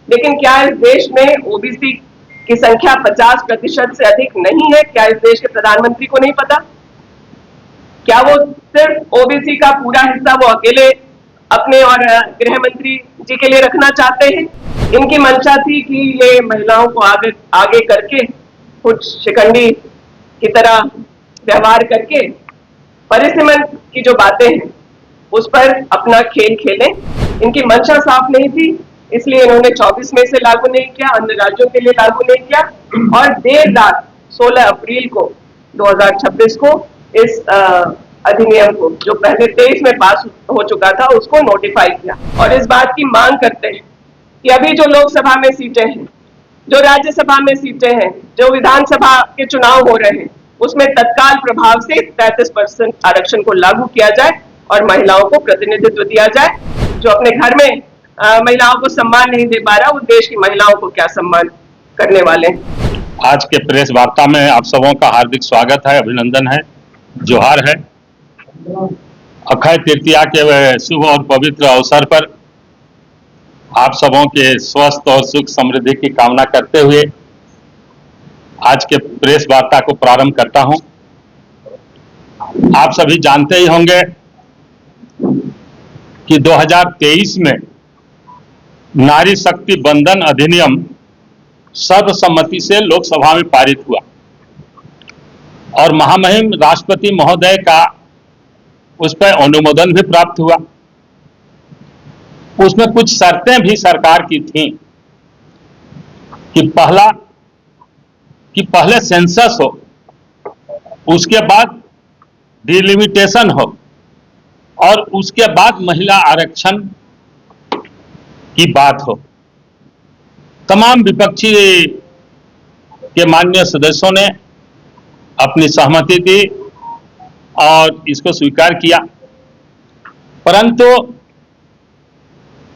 लेकिन क्या इस देश में ओबीसी की संख्या 50% से अधिक नहीं है? क्या इस देश के प्रधानमंत्री को नहीं पता? क्या वो सिर्फ ओबीसी का पूरा हिस्सा वो अकेले अपने और गृह मंत्री जी के लिए रखना चाहते हैं? इनकी मंशा थी कि ये महिलाओं को आगे आगे करके कुछ शिकंडी की तरह व्यवहार करके परिसीमन की जो बातें हैं उस पर अपना खेल खेलें। इनकी मंशा साफ नहीं थी, इसलिए इन्होंने 24 में से लागू नहीं किया, अन्य राज्यों के लिए लागू नहीं किया और देर रात 16 अप्रैल को 2026 को इस अधिनियम को, जो पहले 23 में पास हो चुका था, उसको नोटिफाई किया और इस बात की मांग करते हैं कि अभी जो लोकसभा में सीटें हैं, जो राज्यसभा में सीटें हैं, जो विधानसभा के चुनाव हो रहे हैं, उसमें तत्काल प्रभाव से 33% आरक्षण को लागू किया जाए और महिलाओं को प्रतिनिधित्व दिया जाए। जो अपने घर में महिलाओं को सम्मान नहीं दे पा रहा, वो देश की महिलाओं को क्या सम्मान करने वाले हैं। आज के प्रेस वार्ता में आप सबों का हार्दिक स्वागत है, अभिनंदन है, जोहार है। अक्षय तृतीया के शुभ और पवित्र अवसर पर आप सबों के स्वस्थ और सुख समृद्धि की कामना करते हुए आज के प्रेस वार्ता को प्रारंभ करता हूं। आप सभी जानते ही होंगे कि 2023 में नारी शक्ति बंधन अधिनियम सर्वसम्मति से लोकसभा में पारित हुआ और महामहिम राष्ट्रपति महोदय का उस पर अनुमोदन भी प्राप्त हुआ। उसमें कुछ शर्तें भी सरकार की थीं कि पहले सेंसस हो, उसके बाद डिलिमिटेशन हो और उसके बाद महिला आरक्षण की बात हो। तमाम विपक्षी के माननीय सदस्यों ने अपनी सहमति दी और इसको स्वीकार किया, परंतु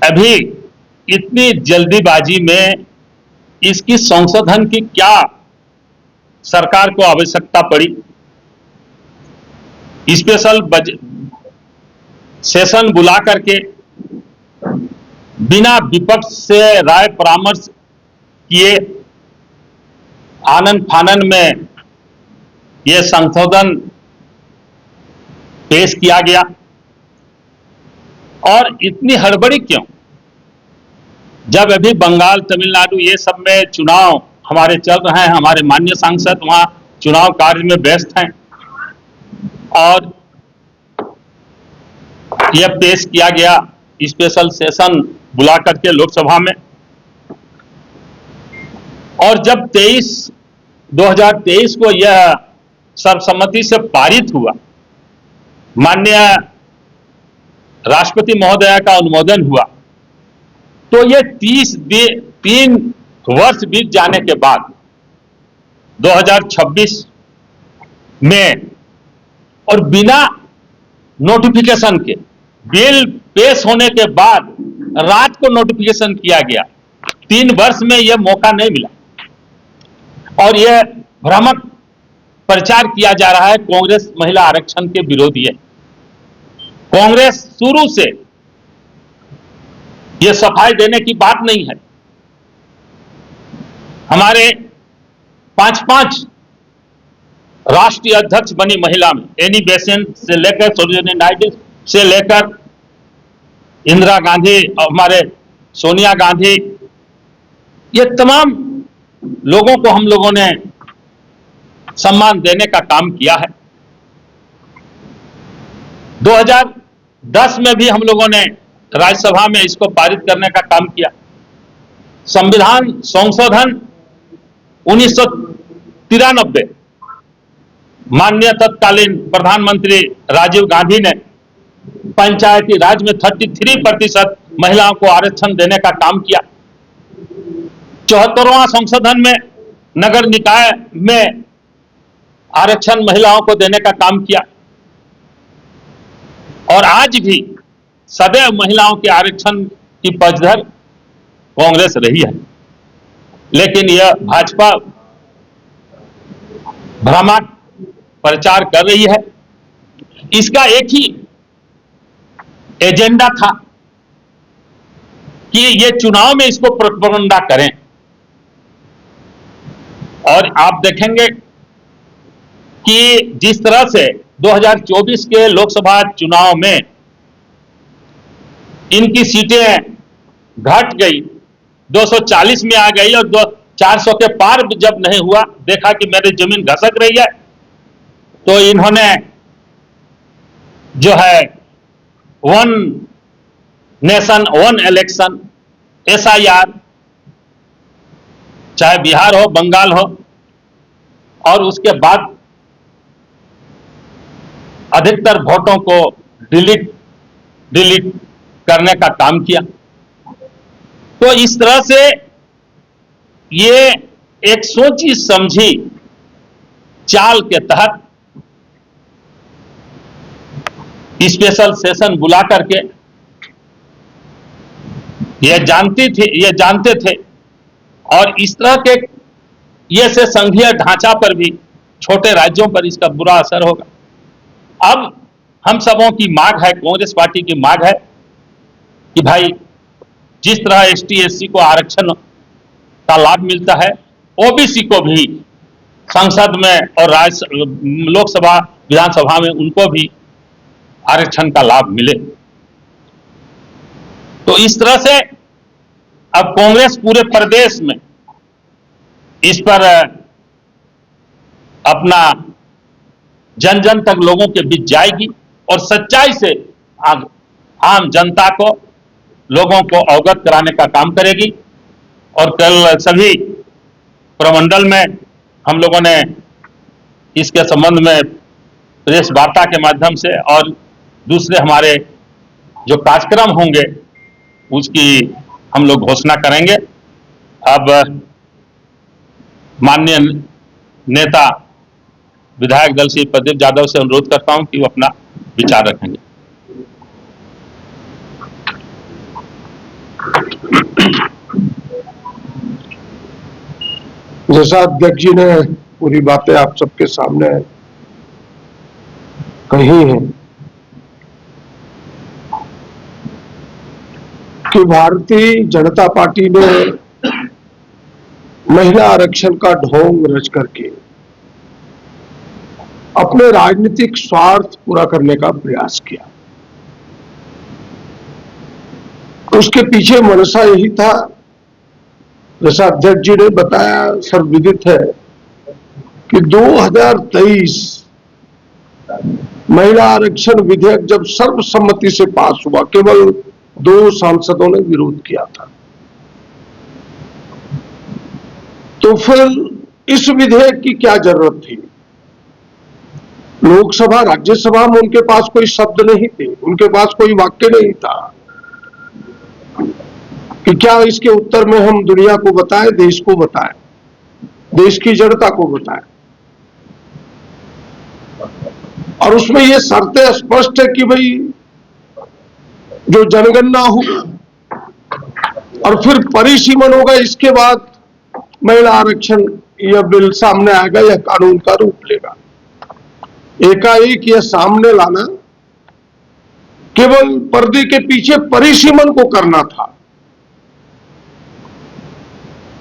अभी इतनी जल्दीबाजी में इसकी संशोधन की क्या सरकार को आवश्यकता पड़ी? स्पेशल सेशन बुला करके बिना विपक्ष से राय परामर्श किए आनन फानन में यह संशोधन पेश किया गया। और इतनी हड़बड़ी क्यों, जब अभी बंगाल, तमिलनाडु ये सब में चुनाव हमारे चल रहे हैं, हमारे माननीय सांसद वहां चुनाव कार्य में व्यस्त हैं और यह पेश किया गया स्पेशल सेशन बुला करके लोकसभा में। और जब 2023 को यह सर्वसम्मति से पारित हुआ, माननीय राष्ट्रपति महोदया का अनुमोदन हुआ, तो ये 3 वर्ष बीत जाने के बाद 2026 में और बिना नोटिफिकेशन के बिल पेश होने के बाद रात को नोटिफिकेशन किया गया। 3 वर्ष में यह मौका नहीं मिला और यह भ्रामक प्रचार किया जा रहा है कांग्रेस महिला आरक्षण के विरोधी है। कांग्रेस शुरू से यह सफाई देने की बात नहीं है। हमारे 5 राष्ट्रीय अध्यक्ष बनी महिला में एनी बेसेंट से लेकर सरोजिनी नायडू से लेकर इंदिरा गांधी और हमारे सोनिया गांधी, ये तमाम लोगों को हम लोगों ने सम्मान देने का काम किया है। 2010 में भी हम लोगों ने राज्यसभा में इसको पारित करने का काम किया। संविधान संशोधन 1993 माननीय तत्कालीन प्रधानमंत्री राजीव गांधी ने पंचायती राज में 33% महिलाओं को आरक्षण देने का काम किया। 74वां संशोधन में नगर निकाय में आरक्षण महिलाओं को देने का काम किया और आज भी सदैव महिलाओं के आरक्षण की पक्षधर कांग्रेस रही है। लेकिन यह भाजपा भ्रामक प्रचार कर रही है। इसका एक ही एजेंडा था कि ये चुनाव में इसको प्रोपेगेंडा करें। और आप देखेंगे कि जिस तरह से 2024 के लोकसभा चुनाव में इनकी सीटें घट गई, 240 में आ गई और 400 के पार जब नहीं हुआ, देखा कि मेरी जमीन घसक रही है, तो इन्होंने जो है one nation one election, SIR, चाहे बिहार हो बंगाल हो, और उसके बाद अधिकतर वोटों को डिलीट करने का काम किया। तो इस तरह से ये एक सोची समझी चाल के तहत स्पेशल सेशन बुला करके ये जानते थे और इस तरह के ये से संघीय ढांचा पर भी छोटे राज्यों पर इसका बुरा असर होगा। अब हम सबों की मांग है, कांग्रेस पार्टी की मांग है कि भाई जिस तरह ST SC को आरक्षण का लाभ मिलता है, OBC को भी संसद में और लोकसभा विधानसभा में उनको भी आरक्षण का लाभ मिले। तो इस तरह से अब कांग्रेस पूरे प्रदेश में इस पर अपना जन जन तक लोगों के बीच जाएगी और सच्चाई से आम जनता को, लोगों को अवगत कराने का काम करेगी। और कल सभी प्रमंडल में हम लोगों ने इसके संबंध में प्रेस वार्ता के माध्यम से और दूसरे हमारे जो कार्यक्रम होंगे उसकी हम लोग घोषणा करेंगे। अब माननीय नेता विधायक दल श्री प्रदीप यादव से अनुरोध करता हूं कि वो अपना विचार रखेंगे। जैसा अध्यक्ष जी ने पूरी बातें आप सबके सामने कही हैं कि भारतीय जनता पार्टी ने महिला आरक्षण का ढोंग रच करके अपने राजनीतिक स्वार्थ पूरा करने का प्रयास किया। उसके पीछे मनसा यही था, जैसा अध्यक्ष जी ने बताया, सर्वविदित है कि 2023 महिला आरक्षण विधेयक जब सर्वसम्मति से पास हुआ, केवल 2 सांसदों ने विरोध किया था। तो फिर इस विधेयक की क्या जरूरत थी? लोकसभा राज्यसभा में उनके पास कोई शब्द नहीं थे, उनके पास कोई वाक्य नहीं था कि क्या इसके उत्तर में हम दुनिया को बताएं, देश को बताएं, देश की जनता को बताएं। और उसमें ये शर्तें स्पष्ट है कि भाई जो जनगणना होगा और फिर परिसीमन होगा, इसके बाद महिला आरक्षण यह बिल सामने आएगा, यह कानून का रूप लेगा। एकाएक यह सामने लाना केवल पर्दे के पीछे परिसीमन को करना था।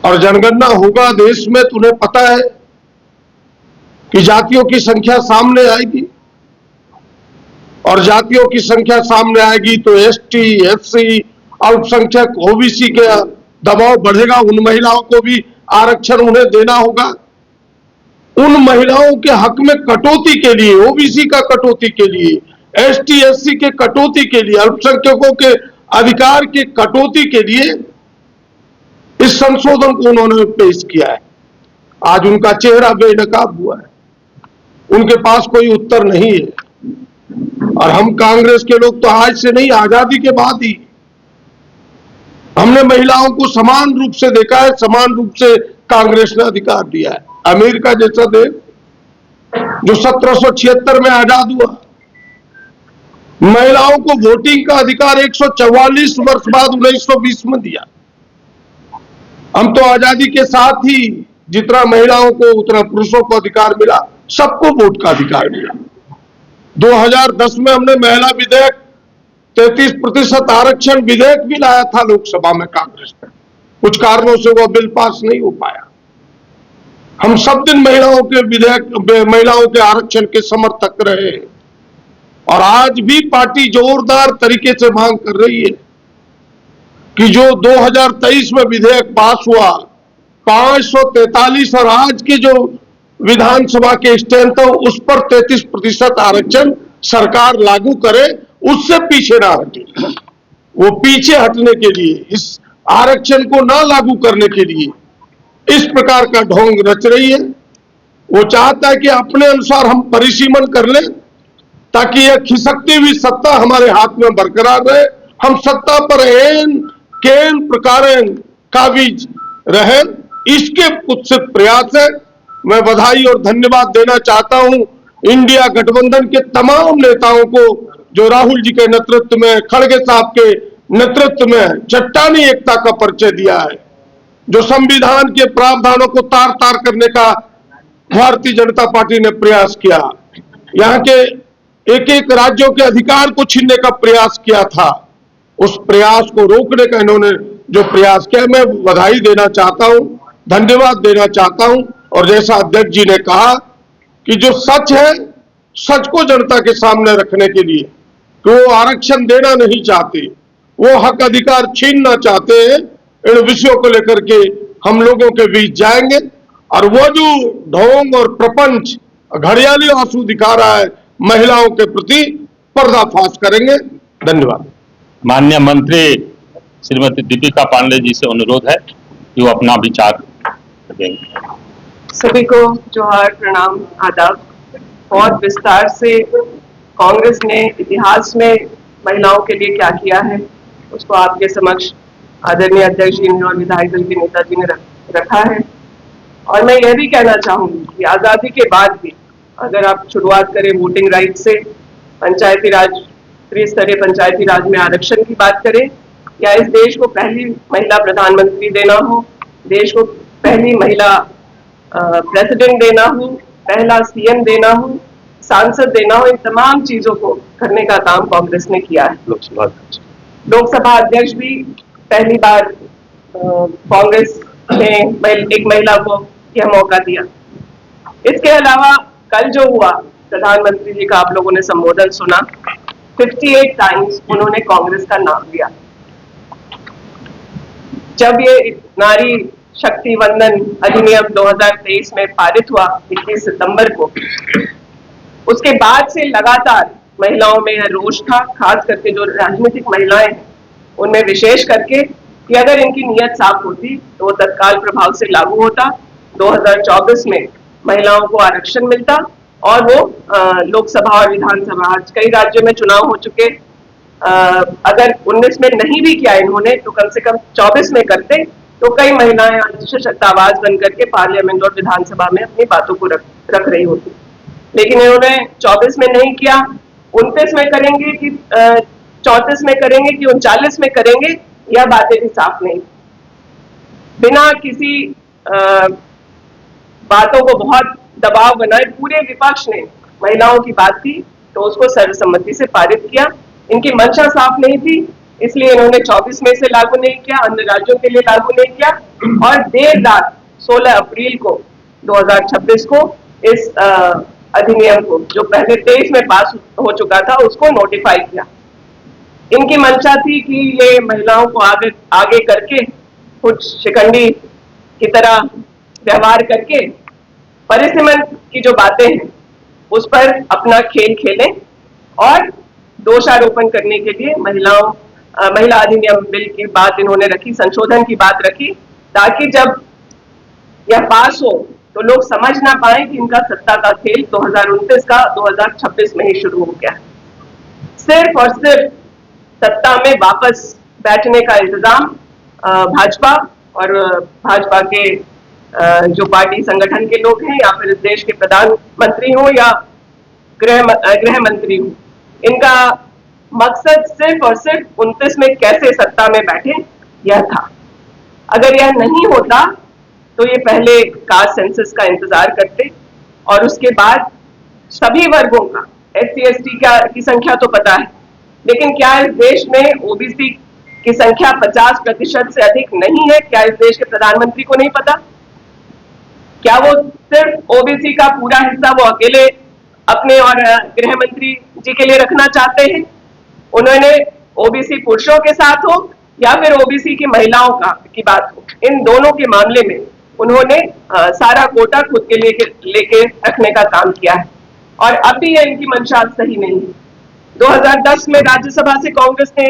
और जनगणना होगा देश में, तुम्हें पता है कि जातियों की संख्या सामने आएगी और जातियों की संख्या सामने आएगी तो ST SC अल्पसंख्यक OBC का दबाव बढ़ेगा। उन महिलाओं को भी आरक्षण उन्हें देना होगा। उन महिलाओं के हक में कटौती के लिए, OBC का कटौती के लिए, ST SC के कटौती के लिए, अल्पसंख्यकों के अधिकार के कटौती के लिए इस संशोधन को उन्होंने पेश किया है। आज उनका चेहरा बेनकाब हुआ है, उनके पास कोई उत्तर नहीं है। और हम कांग्रेस के लोग तो आज से नहीं, आजादी के बाद ही हमने महिलाओं को समान रूप से देखा है, समान रूप से कांग्रेस ने अधिकार दिया है। अमेरिका जैसा देश जो 1776 में आजाद हुआ, महिलाओं को वोटिंग का अधिकार 144 वर्ष बाद 1920 में दिया। हम तो आजादी के साथ ही जितना महिलाओं को उतना पुरुषों को अधिकार मिला, सबको वोट का अधिकार मिला। 2010 में हमने महिला विधेयक 33% आरक्षण विधेयक भी लाया था लोकसभा में कांग्रेस ने, कुछ कारणों से वह बिल पास नहीं हो पाया। हम सब दिन महिलाओं के विधेयक, महिलाओं के आरक्षण के समर्थक रहे और आज भी पार्टी जोरदार तरीके से मांग कर रही है कि जो 2023 में विधेयक पास हुआ 543 और आज के जो विधानसभा के स्ट्रेंथ है उस पर 33% आरक्षण सरकार लागू करे, उससे पीछे ना हटे। वो पीछे हटने के लिए, इस आरक्षण को ना लागू करने के लिए इस प्रकार का ढोंग रच रही है। वो चाहता है कि अपने अनुसार हम परिसीमन कर लें ताकि यह खिसकती हुई सत्ता हमारे हाथ में बरकरार रहे, हम सत्ता पर एन केन प्रकारेण काबिज रहे। इसके कुत्सित प्रयास है। मैं बधाई और धन्यवाद देना चाहता हूं इंडिया गठबंधन के तमाम नेताओं को जो राहुल जी के नेतृत्व में, खड़गे साहब के नेतृत्व में चट्टानी एकता का परिचय दिया है, जो संविधान के प्रावधानों को तार तार करने का भारतीय जनता पार्टी ने प्रयास किया, यहाँ के एक एक राज्यों के अधिकार को छीनने का प्रयास किया था, उस प्रयास को रोकने का इन्होंने जो प्रयास किया, मैं बधाई देना चाहता हूं, धन्यवाद देना चाहता हूं। और जैसा अध्यक्ष जी ने कहा कि जो सच है, सच को जनता के सामने रखने के लिए कि वो आरक्षण देना नहीं चाहते, वो हक अधिकार छीनना चाहते हैं, इन विषयों को लेकर के हम लोगों के बीच जाएंगे और वो जो ढोंग और प्रपंच घड़ियाली आंसू दिखा रहा है महिलाओं के प्रति, पर्दाफाश करेंगे। धन्यवाद। माननीय मंत्री श्रीमती दीपिका पांडे जी से अनुरोध है कि वो अपना विचार देंगे। सभी को जोहार, प्रणाम, आदाब। बहुत विस्तार से कांग्रेस ने इतिहास में महिलाओं के लिए क्या किया है उसको आपके समक्ष आदरणीय अध्यक्ष जी ने और विधायक दल के नेताजी ने रखा है। और मैं यह भी कहना चाहूंगी कि आजादी के बाद भी अगर आप शुरुआत करें वोटिंग राइट से, पंचायती राज, त्रिस्तरीय पंचायती राज में आरक्षण की बात करें, या इस देश को पहली महिला प्रधानमंत्री देना हो, देश को पहली महिला प्रेसिडेंट देना हो, पहला सीएम देना हो, सांसद देना हो, इन तमाम चीजों को करने का काम कांग्रेस ने किया है। लोकसभा अध्यक्ष भी पहली बार कांग्रेस ने एक महिला को यह मौका दिया। इसके अलावा कल जो हुआ, प्रधानमंत्री जी का आप लोगों ने संबोधन सुना, 58 टाइम्स उन्होंने कांग्रेस का नाम लिया। जब ये नारी शक्ति वंदन अधिनियम 2023 में पारित हुआ 21 सितंबर को, उसके बाद से लगातार महिलाओं में यह रोष था, खास करके जो राजनीतिक महिलाएं हैं उनमें विशेष करके, कि अगर इनकी नीयत साफ होती तो वो तत्काल प्रभाव से लागू होता, 2024 में महिलाओं को आरक्षण मिलता और वो लोकसभा और विधानसभा, आज कई राज्यों में चुनाव हो चुके, अगर 19 में नहीं भी किया इन्होंने तो कम से कम 24 में करते तो कई महिलाएं सशक्त आवाज बन करके पार्लियामेंट और विधानसभा में अपनी बातों को रख रही होती। लेकिन इन्होंने 24 में नहीं किया, 29 में करेंगे कि 34 में करेंगे कि 39 में करेंगे, यह बातें भी साफ नहीं। बिना किसी बातों को बहुत दबाव बनाए पूरे विपक्ष ने महिलाओं की बात की तो उसको सर्वसम्मति से पारित किया। इनकी मंशा साफ नहीं थी, इसलिए इन्होंने 24 में से लागू नहीं किया, अन्य राज्यों के लिए लागू नहीं किया और देर रात 16 अप्रैल को 2026 को इस अधिनियम को, जो पहले 23 में पास हो चुका था, उसको नोटिफाई किया। इनकी मंशा थी कि ये महिलाओं को आगे करके कुछ शिकंडी की तरह व्यवहार करके परिसीमन की जो बातें हैं उस पर अपना खेल खेलें और दोषारोपण करने के लिए महिला अधिनियम बिल की बात इन्होंने रखी, संशोधन की बात रखी, ताकि जब यह पास हो तो लोग समझ ना पाए कि इनका सत्ता का खेल 2029 का 2026 में ही शुरू हो गया। सिर्फ और सिर्फ सत्ता में वापस बैठने का इंतजाम भाजपा और भाजपा के जो पार्टी संगठन के लोग हैं या फिर इस देश के प्रधानमंत्री हो या गृह मंत्री हो, इनका मकसद सिर्फ और सिर्फ 29 में कैसे सत्ता में बैठे यह था। अगर यह नहीं होता तो ये पहले कास्ट सेंसस का इंतजार करते और उसके बाद सभी वर्गों का, SC ST की संख्या तो पता है, लेकिन क्या इस देश में ओबीसी की संख्या 50% से अधिक नहीं है? क्या इस देश के प्रधानमंत्री को नहीं पता? क्या वो सिर्फ ओबीसी का पूरा हिस्सा वो अकेले अपने और गृह मंत्री जी के लिए रखना चाहते हैं? उन्होंने ओबीसी पुरुषों के साथ हो या फिर ओबीसी की महिलाओं की बात हो, इन दोनों के मामले में उन्होंने सारा कोटा खुद के लेके रखने का काम किया है और अब भी ये इनकी मंशा सही नहीं है। 2010 में राज्यसभा से कांग्रेस ने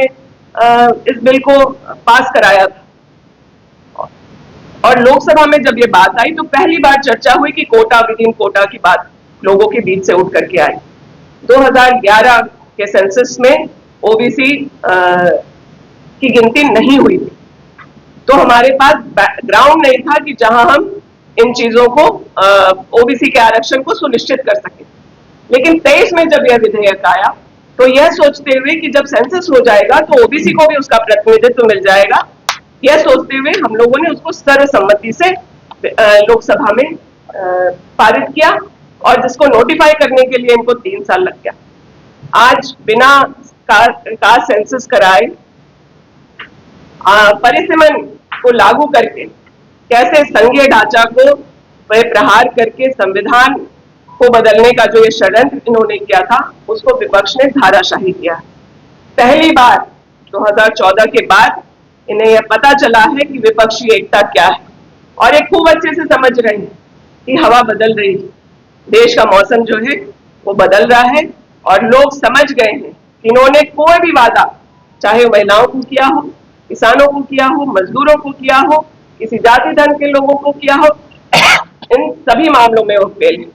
इस बिल को पास कराया था और लोकसभा में जब ये बात आई तो पहली बार चर्चा हुई कि कोटा विद इन कोटा की बात लोगों के बीच से उठ करके आई। 2011 के सेंसस में ओबीसी की गिनती नहीं हुई थी, तो हमारे पास बैकग्राउंड नहीं था कि जहां हम इन चीजों को ओबीसी के आरक्षण को सुनिश्चित कर सकें। लेकिन 23 में जब यह विधेयक आया तो यह सोचते हुए कि जब सेंसस हो जाएगा तो ओबीसी को भी उसका प्रतिनिधित्व मिल जाएगा, यह सोचते हुए हम लोगों ने उसको सर्वसम्मति से लोकसभा में पारित किया और जिसको नोटिफाई करने के लिए इनको 3 साल लग गया। आज बिना कास्ट सेंसस कराए परिसीमन को लागू करके कैसे संघीय ढांचा को प्रहार करके संविधान को बदलने का जो ये षड्यंत्र इन्होंने किया था उसको विपक्ष ने धाराशाही किया। पहली बार 2014 के बाद इन्हें यह पता चला है कि विपक्षी एकता क्या है और ये खूब अच्छे से समझ रहे हैं कि हवा बदल रही है, देश का मौसम जो है वो बदल रहा है और लोग समझ गए हैं कि इन्होंने कोई भी वादा चाहे महिलाओं को किया हो, किसानों को किया हो, मजदूरों को किया हो, किसी जाति धर्म के लोगों को किया हो, इन सभी मामलों में वो फेल है।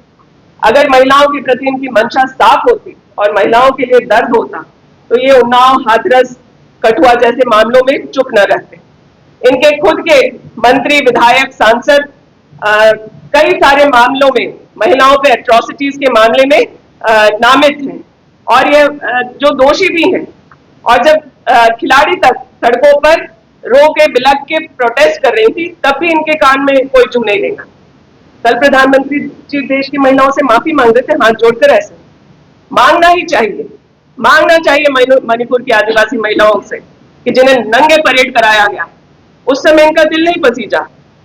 अगर महिलाओं के प्रति इनकी मंशा साफ होती और महिलाओं के लिए दर्द होता तो ये उन्नाव, हाथरस, कठुआ जैसे मामलों में चुप न रहते। इनके खुद के मंत्री, विधायक, सांसद कई सारे मामलों में महिलाओं पे एट्रोसिटीज के मामले में नामित हैं और ये जो दोषी भी हैं और जब खिलाड़ी तक सड़कों पर रो के बिलख के प्रोटेस्ट कर रही थी तब भी इनके कान में कोई चू नहीं देगा। कल प्रधानमंत्री जी देश की महिलाओं से माफी मांग रहे थे, हाथ जोड़कर ऐसे मांगना ही चाहिए, मांगना चाहिए मणिपुर की आदिवासी महिलाओं से कि जिन्हें नंगे परेड कराया गया उस समय इनका दिल नहीं पसीजा।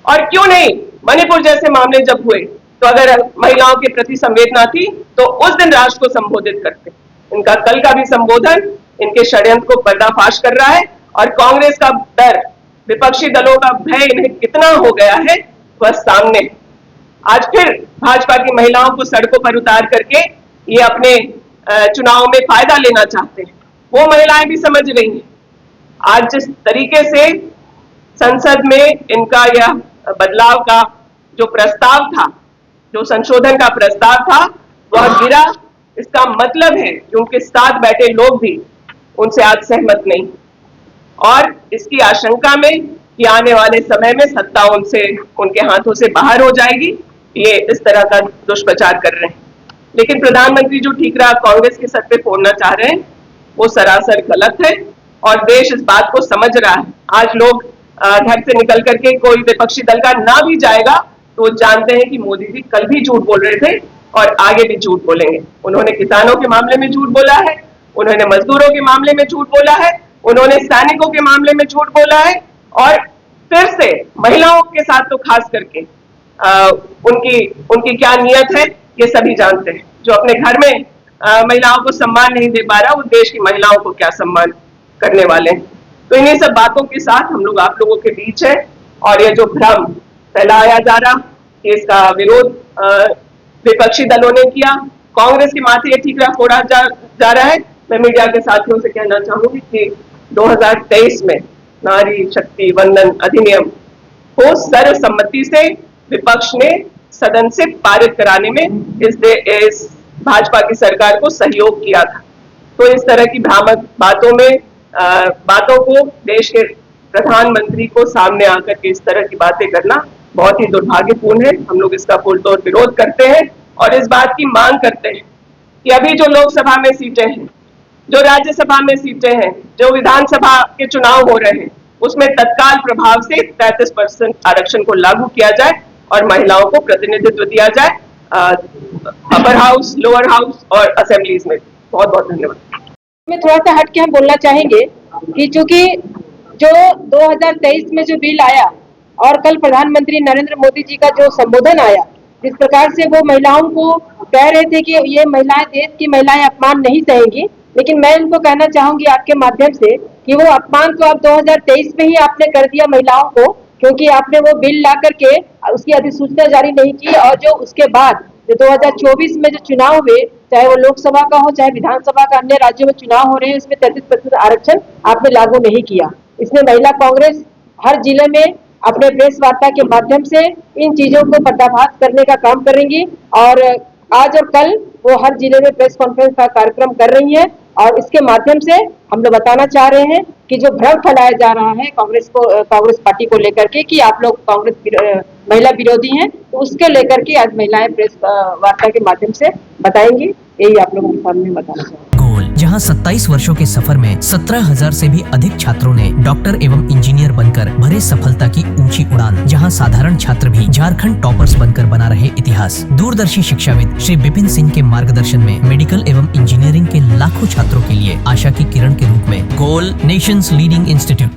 और क्यों नहीं, मणिपुर जैसे मामले जब हुए तो अगर महिलाओं के प्रति संवेदना थी तो उस दिन राष्ट्र को संबोधित करते। इनका कल का भी संबोधन इनके षड्यंत्र को पर्दाफाश कर रहा है और कांग्रेस का डर, विपक्षी दलों का भय इन्हें कितना हो गया है वह सामने है। आज फिर भाजपा की महिलाओं को सड़कों पर उतार करके ये अपने चुनाव में फायदा लेना चाहते हैं, वो महिलाएं भी समझ रही हैं। आज जिस तरीके से संसद में इनका यह बदलाव का जो प्रस्ताव था, जो संशोधन का प्रस्ताव था वह गिरा, इसका मतलब है कि उनके साथ बैठे लोग भी उनसे आज सहमत नहीं और इसकी आशंका में कि आने वाले समय में सत्ता उनके हाथों से बाहर हो जाएगी, ये इस तरह का दुष्प्रचार कर रहे हैं। लेकिन प्रधानमंत्री जो ठीकरा कांग्रेस के सर पे फोड़ना चाह रहे हैं वो सरासर गलत है और देश इस बात को समझ रहा है। आज लोग घर से निकल करके कोई विपक्षी दल का ना भी जाएगा तो वो जानते हैं कि मोदी जी कल भी झूठ बोल रहे थे और आगे भी झूठ बोलेंगे। उन्होंने किसानों के मामले में झूठ बोला है, उन्होंने मजदूरों के मामले में झूठ बोला है, उन्होंने सैनिकों के मामले में झूठ बोला है और फिर से महिलाओं के साथ तो खास करके उनकी क्या नियत है ये सभी जानते हैं। जो अपने घर में महिलाओं को सम्मान नहीं दे पा रहा वो देश की महिलाओं को क्या सम्मान करने वाले हैं। तो इन्हीं सब बातों के साथ हम लोग आप लोगों के बीच है और ये जो भ्रम फैलाया जा रहा इसका विरोध विपक्षी दलों ने किया, कांग्रेस के माथे ये ठीकरा फोड़ा जा रहा है। मैं मीडिया के साथियों से कहना चाहूंगी कि 2023 में नारी शक्ति वंदन अधिनियम को सर्वसम्मति से विपक्ष ने सदन से पारित कराने में इस भाजपा की सरकार को सहयोग किया था। तो इस तरह की भ्रामक बातों को देश के प्रधानमंत्री को सामने आकर के इस तरह की बातें करना बहुत ही दुर्भाग्यपूर्ण है। हम लोग इसका पुरजोर विरोध करते हैं और इस बात की मांग करते हैं कि अभी जो लोकसभा में सीटें हैं, जो राज्यसभा में सीटें हैं, जो विधानसभा के चुनाव हो रहे हैं उसमें तत्काल प्रभाव से 33% आरक्षण को लागू किया जाए और महिलाओं को प्रतिनिधित्व दिया जाए अपर हाउस, लोअर हाउस और असेंबलीज में। बहुत बहुत धन्यवाद। में थोड़ा सा हट के हम बोलना चाहेंगे कि चूंकि जो 2023 में जो बिल आया और कल प्रधानमंत्री नरेंद्र मोदी जी का जो संबोधन आया, जिस प्रकार से वो महिलाओं को कह रहे थे कि ये महिलाएं, देश की महिलाएं अपमान नहीं सहेंगी, लेकिन मैं उनको कहना चाहूंगी आपके माध्यम से कि वो अपमान तो आप 2023 में ही आपने कर दिया महिलाओं को, क्योंकि आपने वो बिल ला करके उसकी अधिसूचना जारी नहीं की, और जो उसके बाद जो 2024 में जो चुनाव हुए, चाहे वो लोकसभा का हो चाहे विधानसभा का, अन्य राज्यों में चुनाव हो रहे हैं, उसमें 33% आरक्षण आपने लागू नहीं किया। इसमें महिला कांग्रेस हर जिले में अपने प्रेस वार्ता के माध्यम से इन चीजों को पर्दाफाश करने का काम करेंगी, और आज और कल वो हर जिले में प्रेस कॉन्फ्रेंस का कार्यक्रम कर रही है, और इसके माध्यम से हम लोग बताना चाह रहे हैं कि जो भ्रम फैलाया जा रहा है कांग्रेस पार्टी को लेकर के कि आप लोग कांग्रेस महिला विरोधी हैं, तो उसके लेकर के आज महिलाएं प्रेस वार्ता के माध्यम से बताएंगी। यही आप लोगों के सामने बताना चाहूँगी। गोल, जहां 27 वर्षों के सफर में 17,000 से भी अधिक छात्रों ने डॉक्टर एवं इंजीनियर बनकर भरे सफलता की ऊंची उड़ान, जहां साधारण छात्र भी झारखंड टॉपर्स बनकर बना रहे इतिहास। दूरदर्शी शिक्षाविद श्री विपिन सिंह के मार्गदर्शन में मेडिकल एवं इंजीनियरिंग के लाखों छात्रों के लिए आशा की किरण के रूप में गोल, nation's leading institute.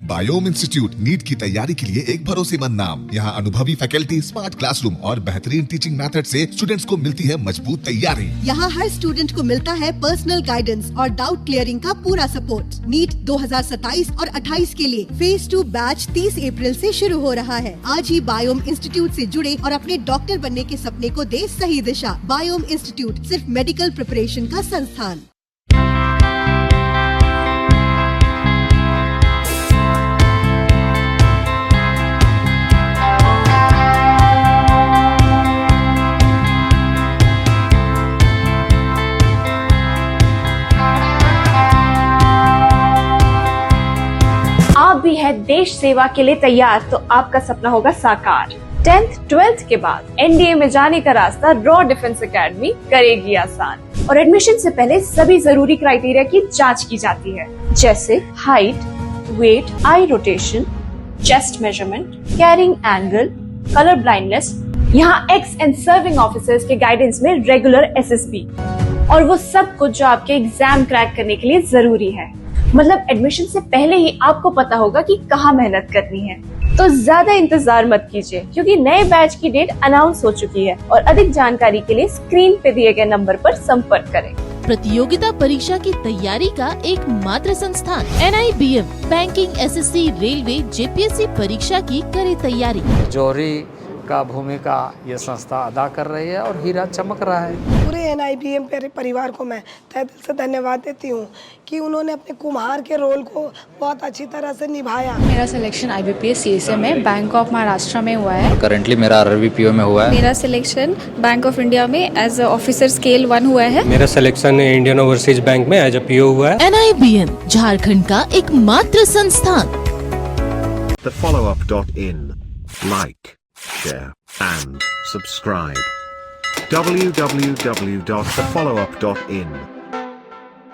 Biome institute NEET की तैयारी के लिए एक भरोसेमंद नाम। यहाँ अनुभवी फैकल्टी, स्मार्ट क्लासरूम और बेहतरीन टीचिंग मेथड से स्टूडेंट्स को मिलती है मजबूत तैयारी। यहाँ हर स्टूडेंट को मिलता है पर्सनल गाइडेंस और डाउट क्लियरिंग का पूरा सपोर्ट। नीट 2027 और 28 के लिए फेज 2 बैच 30 अप्रैल से शुरू हो रहा है। आज ही बायोम इंस्टीट्यूट से जुड़े और अपने डॉक्टर बनने के सपने को दे सही दिशा। बायोम इंस्टीट्यूट सिर्फ मेडिकल प्रिपरेशन का संस्थान। आप भी है देश सेवा के लिए तैयार, तो आपका सपना होगा साकार। 10th 12th के बाद एनडीए में जाने का रास्ता रॉ डिफेंस एकेडमी करेगी आसान। और एडमिशन से पहले सभी जरूरी क्राइटेरिया की जांच की जाती है, जैसे height, weight, eye rotation, chest measurement, carrying angle, colour blindness. यहाँ एक्स एंड सर्विंग ऑफिसर्स के गाइडेंस में रेगुलर एसएसबी, और वो सब कुछ जो आपके एग्जाम क्रैक करने के लिए जरूरी है। मतलब एडमिशन से पहले ही आपको पता होगा कि कहाँ मेहनत करनी है। तो ज्यादा इंतजार मत कीजिए, क्योंकि नए बैच की डेट अनाउंस हो चुकी है। और अधिक जानकारी के लिए स्क्रीन पे दिए गए नंबर पर संपर्क करें। प्रतियोगिता परीक्षा की तैयारी का एकमात्र संस्थान NIBM banking, SSC, railway, JPSC परीक्षा की करे तैयारी। जौहरी का भूमिका ये संस्था अदा कर रही है और हीरा चमक रहा है। पूरे NIBM परिवार को मैं तहे दिल से धन्यवाद देती हूँ कि उन्होंने अपने कुम्हार के रोल को बहुत अच्छी तरह से निभाया। मेरा सिलेक्शन IBPS CSA में बैंक ऑफ महाराष्ट्र में हुआ है। करंटली मेरा RRBPO में हुआ है। मेरा सिलेक्शन बैंक ऑफ इंडिया में एज ऑफिसर स्केल 1 हुआ है। मेरा सिलेक्शन इंडियन ओवरसीज बैंक में एज PO हुआ है। NIBM झारखंड का एकमात्र संस्थान। thefollowup.in like, share and subscribe. www.thefollowup.in